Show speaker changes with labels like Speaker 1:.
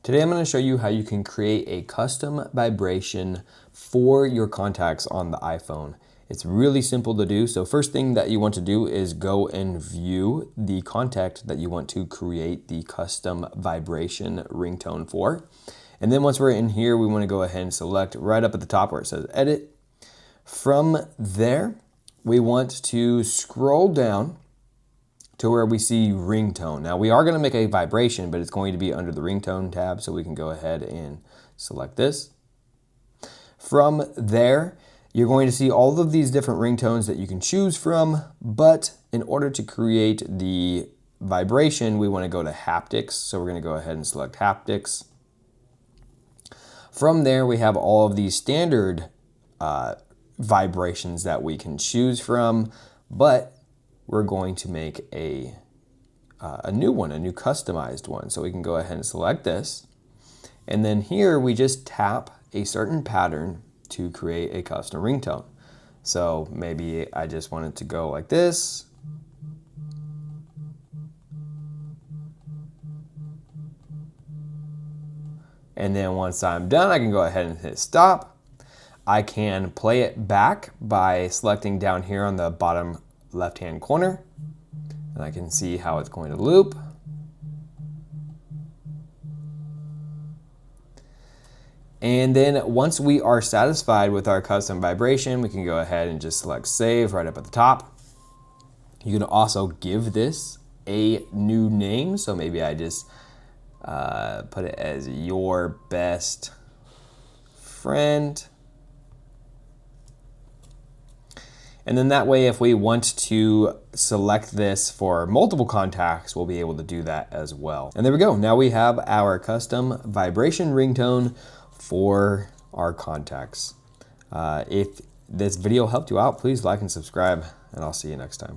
Speaker 1: Today I'm going to show you how you can create a custom vibration for your contacts on the iPhone. It's really simple to do. So first thing that you want to do is go and view the contact that you want to create the custom vibration ringtone for. And then once we're in here, we want to go ahead and select right up at the top where it says edit. From there, we want to scroll down to where we see ringtone. Now we are going to make a vibration, but it's going to be under the ringtone tab, so we can go ahead and select this. From there, you're going to see all of these different ringtones that you can choose from, but in order to create the vibration, we want to go to haptics, so we're going to go ahead and select haptics. From there, we have all of these standard vibrations that we can choose from, but we're going to make a new one, a new customized one. So we can go ahead and select this. And then here we just tap a certain pattern to create a custom ringtone. So maybe I just want it to go like this. And then once I'm done, I can go ahead and hit stop. I can play it back by selecting down here on the bottom left-hand corner, and I can see how it's going to loop. And then once we are satisfied with our custom vibration, we can go ahead and just select save right up at the top. You can also give this a new name, so maybe I just put it as your best friend. And then that way, if we want to select this for multiple contacts, we'll be able to do that as well. And there we go. Now we have our custom vibration ringtone for our contacts. If this video helped you out, please like and subscribe, and I'll see you next time.